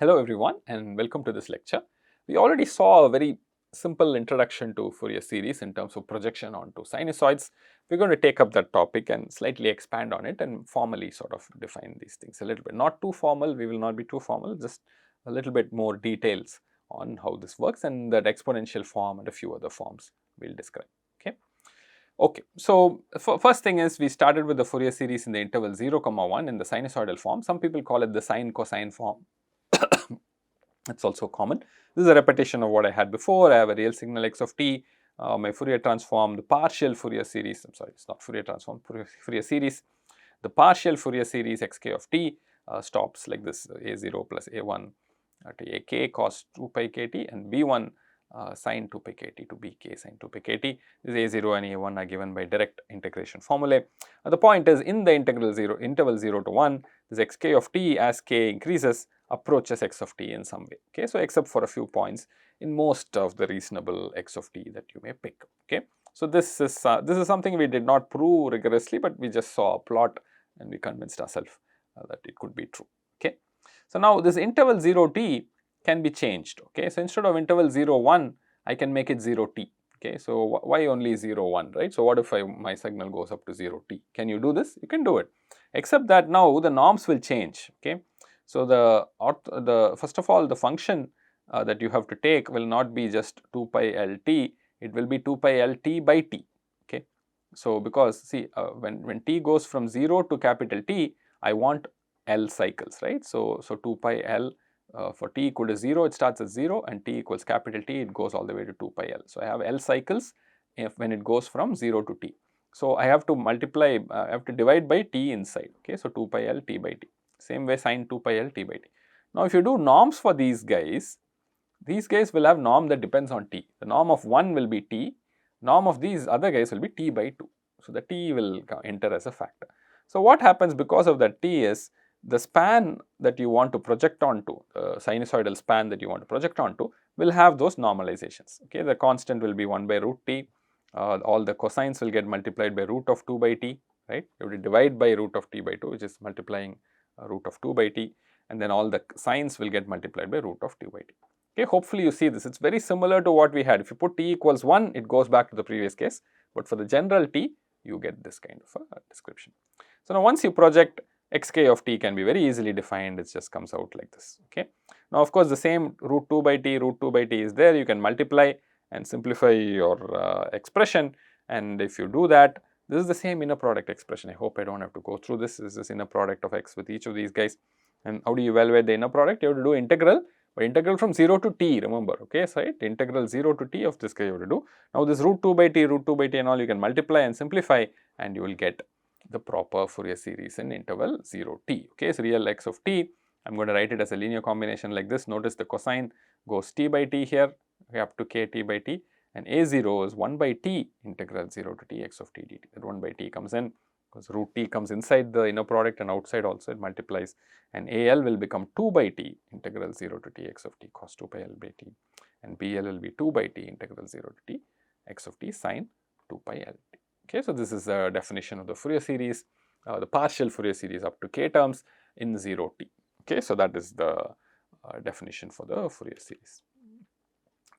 Hello everyone and welcome to this lecture. We already saw a very simple introduction to Fourier series in terms of projection onto sinusoids. We are going to take up that topic and slightly expand on it and formally sort of define these things a little bit. Not too formal, we will not be too formal, just a little bit more details on how this works, and that exponential form and a few other forms we will describe. Okay, so first thing is we started with the Fourier series in the interval 0, 1 in the sinusoidal form. Some people call it the sine cosine form. It's also common. This is a repetition of what I had before. I have a real signal x of t, my Fourier transform, the partial Fourier series, I'm sorry, it's not Fourier transform, Fourier series. The partial Fourier series xk of t stops like this, a0 plus a1 to ak cos 2 pi kt and b1 sin 2 pi kt to bk sin 2 pi kt. This a0 and a1 are given by direct integration formulae. The point is, in the interval 0 to 1, this xk of t as k increases approaches x of t in some way. Okay, so except for a few points in most of the reasonable x of t that you may pick. Okay, so this is something we did not prove rigorously, but we just saw a plot and we convinced ourselves that it could be true. Okay, so now this interval 0 t can be changed. Okay, so instead of interval 0 1, I can make it 0 t. Okay, so why only 0 1, right? So what if my signal goes up to 0 t? Can you do this? You can do it, except that now the norms will change. Okay, so first of all, the function that you have to take will not be just 2 pi L t, it will be 2 pi L t by t. Okay, so because see when t goes from 0 to capital T, I want L cycles, right? So 2 pi L for t equal to 0, it starts at 0, and t equals capital T, it goes all the way to 2 pi L. So I have L cycles when it goes from 0 to t. So I have to multiply, I have to divide by t inside. Okay, so 2 pi L t by t. Same way sin 2 pi L t by t. Now if you do norms for these guys will have norm that depends on t. The norm of 1 will be t, norm of these other guys will be t by 2. So the t will enter as a factor. So what happens because of that t is, the span that you want to project onto, the sinusoidal span that you want to project onto, will have those normalizations. Okay, the constant will be 1 by root t, all the cosines will get multiplied by root of 2 by t, right? You have to divide by root of t by 2, which is multiplying root of 2 by t, and then all the sines will get multiplied by root of 2 by t. Okay, hopefully you see this. It's very similar to what we had. If you put t equals 1, it goes back to the previous case, but for the general t, you get this kind of a description. So now once you project, xk of t can be very easily defined, it just comes out like this. Okay, now of course the same root 2 by t is there, you can multiply and simplify your expression, and if you do that, this is the same inner product expression. I hope I don't have to go through this. This is this inner product of x with each of these guys. And how do you evaluate the inner product? You have to do integral, but integral from 0 to t, remember. Okay, so right, integral 0 to t of this guy you have to do. Now this root 2 by t and all, you can multiply and simplify, and you will get the proper Fourier series in interval 0 t. Okay, so real x of t, I'm going to write it as a linear combination like this. Notice the cosine goes t by t here, up to kt by t, and a0 is 1 by t integral 0 to t x of t dt. That 1 by t comes in because root t comes inside the inner product and outside also it multiplies, and al will become 2 by t integral 0 to t x of t cos 2 pi L by t, and bl will be 2 by t integral 0 to t x of t sin 2 pi L t. Okay, so this is the definition of the Fourier series, the partial Fourier series up to k terms in 0 t. Okay, so that is the definition for the Fourier series.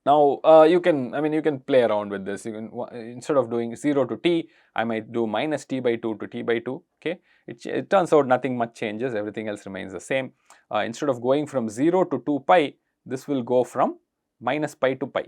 Now you can play around with this. You can, instead of doing 0 to t, I might do minus t by 2 to t by 2. Okay, it turns out nothing much changes, everything else remains the same. Instead of going from 0 to 2 pi, this will go from minus pi to pi,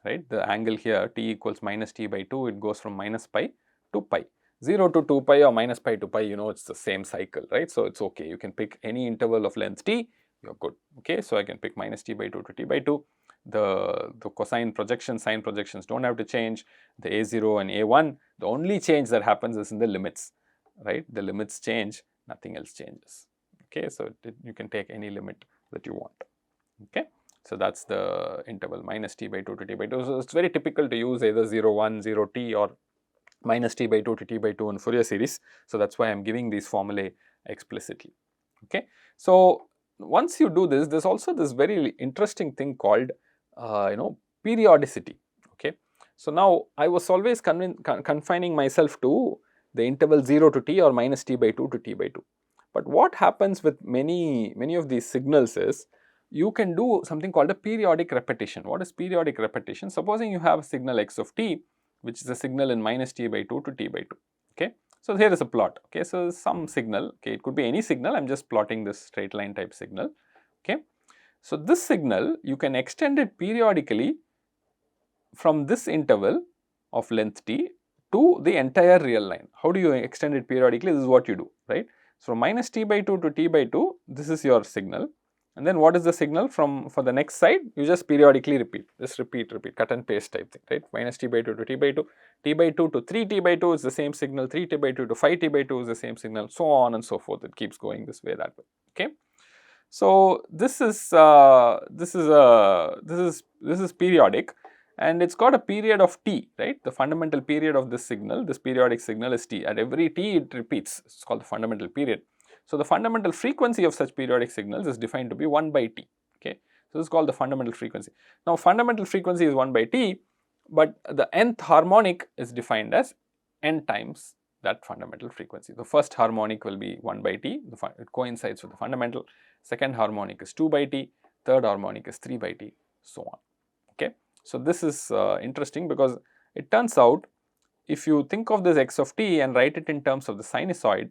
right? The angle here, t equals minus t by 2, it goes from minus pi to pi. 0 to 2 pi or minus pi to pi, you know, it's the same cycle, right? So it's okay, you can pick any interval of length t, you're good. Okay, so I can pick minus t by 2 to t by 2. The cosine projections, sine projections don't have to change. The a0 and a1, the only change that happens is in the limits, right? The limits change, nothing else changes. Okay, so you can take any limit that you want. Okay, so that's the interval minus t by 2 to t by 2. So it's very typical to use either 0 1 0 t or minus t by 2 to t by 2 in Fourier series. So that's why I'm giving these formulae explicitly. Okay, so once you do this, there's also this very interesting thing called periodicity. Okay, so now I was always confining myself to the interval 0 to t or minus t by 2 to t by 2. But what happens with many of these signals is, you can do something called a periodic repetition. What is periodic repetition? Supposing you have a signal x of t, which is a signal in minus t by 2 to t by 2. Okay. So, here is a plot. Okay. So, some signal, okay, it could be any signal, I am just plotting this straight line type signal. Okay. So, this signal you can extend it periodically from this interval of length t to the entire real line. How do you extend it periodically? This is what you do, right. So, from minus t by 2 to t by 2, this is your signal, and then what is the signal for the next side? You just periodically repeat, just repeat, cut and paste type thing, right. Minus t by 2 to t by 2, t by 2 to 3t by 2 is the same signal, 3t by 2 to 5t by 2 is the same signal, so on and so forth. It keeps going this way, that way. Okay. So, this is periodic, and it's got a period of t, right. The fundamental period of this signal, this periodic signal is t. At every t it repeats, it's called the fundamental period. So, the fundamental frequency of such periodic signals is defined to be 1 by t. Okay. So, this is called the fundamental frequency. Now, fundamental frequency is 1 by t, but the nth harmonic is defined as n times that fundamental frequency. The first harmonic will be 1 by t, it coincides with the fundamental. Second harmonic is 2 by t, third harmonic is 3 by t, so on. Okay. So, this is interesting because it turns out if you think of this x of t and write it in terms of the sinusoid,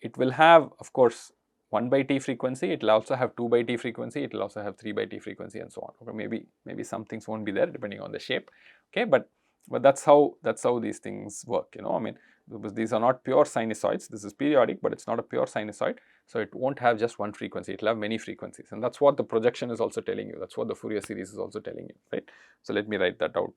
it will have, of course, 1 by t frequency, it will also have 2 by t frequency, it will also have 3 by t frequency, and so on. Okay, maybe some things won't be there depending on the shape. Okay, but that's how these things work. You know, I mean, these are not pure sinusoids. This is periodic, but it's not a pure sinusoid. So, it won't have just one frequency, it will have many frequencies, and that's what the projection is also telling you, that's what the Fourier series is also telling you, right. So, let me write that out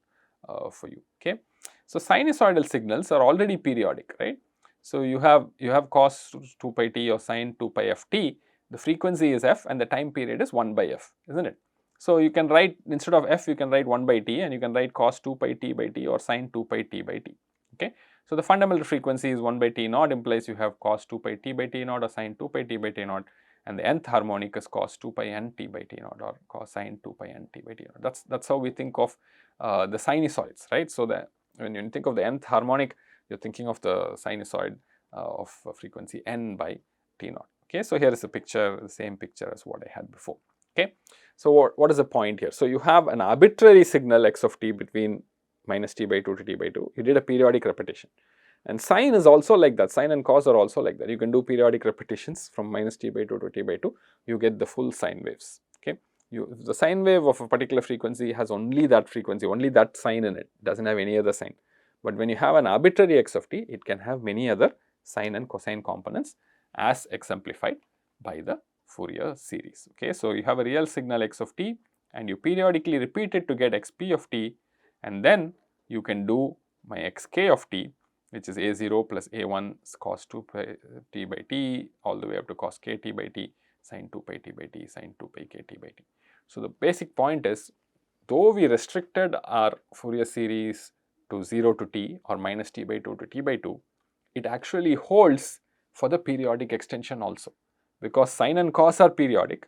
for you. Okay. So, sinusoidal signals are already periodic, right. So, you have cos 2 pi t or sin 2 pi f t, the frequency is f and the time period is 1 by f, isn't it. So, you can write, instead of f you can write 1 by t, and you can write cos 2 pi t by t or sin 2 pi t by t. Okay. So, the fundamental frequency is 1 by t naught, implies you have cos 2 pi t by t naught or sin 2 pi t by t naught, and the nth harmonic is cos 2 pi n t by t naught or cos sin 2 pi n t by t naught. That's how we think of the sinusoids, right. So, when you think of the nth harmonic, you are thinking of the sinusoid of frequency n by t naught. Okay. So, here is a picture, the same picture as what I had before. Okay. So, what is the point here? So, you have an arbitrary signal x of t between minus t by 2 to t by 2, you did a periodic repetition, and sine is also like that, sine and cos are also like that. You can do periodic repetitions from minus t by 2 to t by 2, you get the full sine waves. Okay. The sine wave of a particular frequency has only that frequency, only that sign in it, does not have any other sign. But when you have an arbitrary x of t, it can have many other sine and cosine components as exemplified by the Fourier series. Okay. So, you have a real signal x of t and you periodically repeat it to get xp of t, and then you can do my xk of t, which is a0 plus a1 cos 2 pi t by t all the way up to cos kt by t sin 2 pi t by t sin 2 pi kt by t. So, the basic point is, though we restricted our Fourier series to 0 to t or minus t by 2 to t by 2, it actually holds for the periodic extension also, because sine and cos are periodic.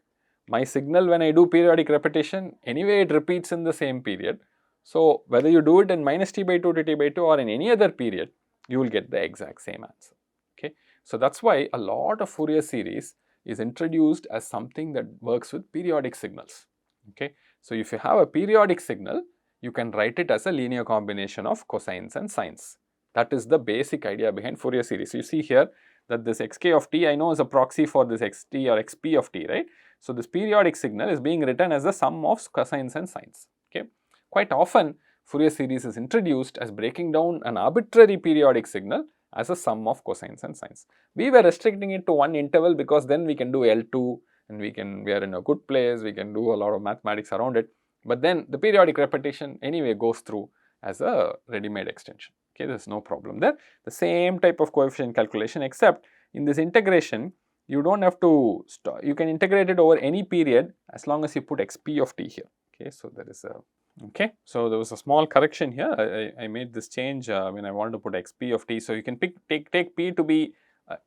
My signal, when I do periodic repetition, anyway it repeats in the same period. So, whether you do it in minus t by 2 to t by 2 or in any other period, you will get the exact same answer. Okay. So, that is why a lot of Fourier series is introduced as something that works with periodic signals. Okay. So, if you have a periodic signal, you can write it as a linear combination of cosines and sines. That is the basic idea behind Fourier series. You see here that this xk of t I know is a proxy for this xt or xp of t, right. So, this periodic signal is being written as the sum of cosines and sines. Okay. Quite often Fourier series is introduced as breaking down an arbitrary periodic signal as a sum of cosines and sines. We were restricting it to one interval because then we can do L2 and we are in a good place, we can do a lot of mathematics around it, but then the periodic repetition anyway goes through as a ready-made extension. Okay, there is no problem there. The same type of coefficient calculation, except in this integration you do not have to you can integrate it over any period as long as you put xp of t here. Okay, so there is a okay. So, there was a small correction here. I made this change when I wanted to put xp of t. So, you can take p to be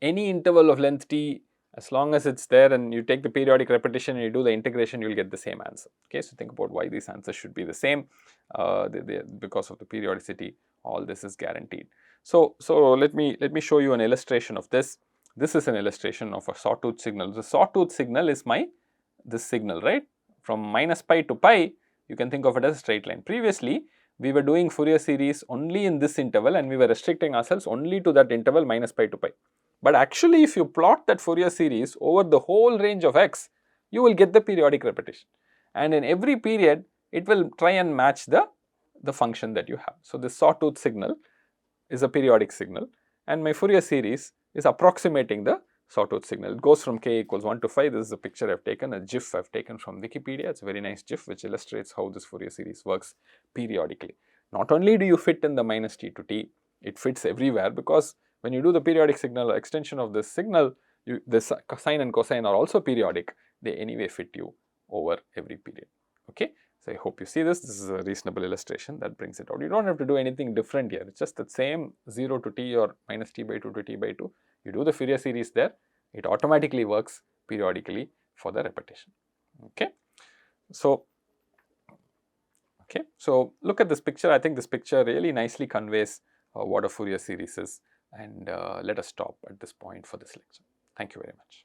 any interval of length t, as long as it is there, and you take the periodic repetition and you do the integration, you will get the same answer. Okay. So, think about why these answers should be the same because of the periodicity, all this is guaranteed. So, let me show you an illustration of this. This is an illustration of a sawtooth signal. The sawtooth signal is this signal, right. From minus pi to pi, you can think of it as a straight line. Previously, we were doing Fourier series only in this interval and we were restricting ourselves only to that interval minus pi to pi. But actually, if you plot that Fourier series over the whole range of x, you will get the periodic repetition. And in every period, it will try and match the function that you have. So, this sawtooth signal is a periodic signal and my Fourier series is approximating the sawtooth signal. It goes from k equals 1 to 5. This is a picture I have taken, a GIF I have taken from Wikipedia. It is a very nice GIF which illustrates how this Fourier series works periodically. Not only do you fit in the minus t to t, it fits everywhere, because when you do the periodic signal extension of this signal, the sine and cosine are also periodic. They anyway fit you over every period. Okay. So, I hope you see this. This is a reasonable illustration that brings it out. You do not have to do anything different here. It is just the same 0 to t or minus t by 2 to t by 2. You do the Fourier series there. It automatically works periodically for the repetition. Okay. So, look at this picture. I think this picture really nicely conveys what a Fourier series is, and let us stop at this point for this lecture. Thank you very much.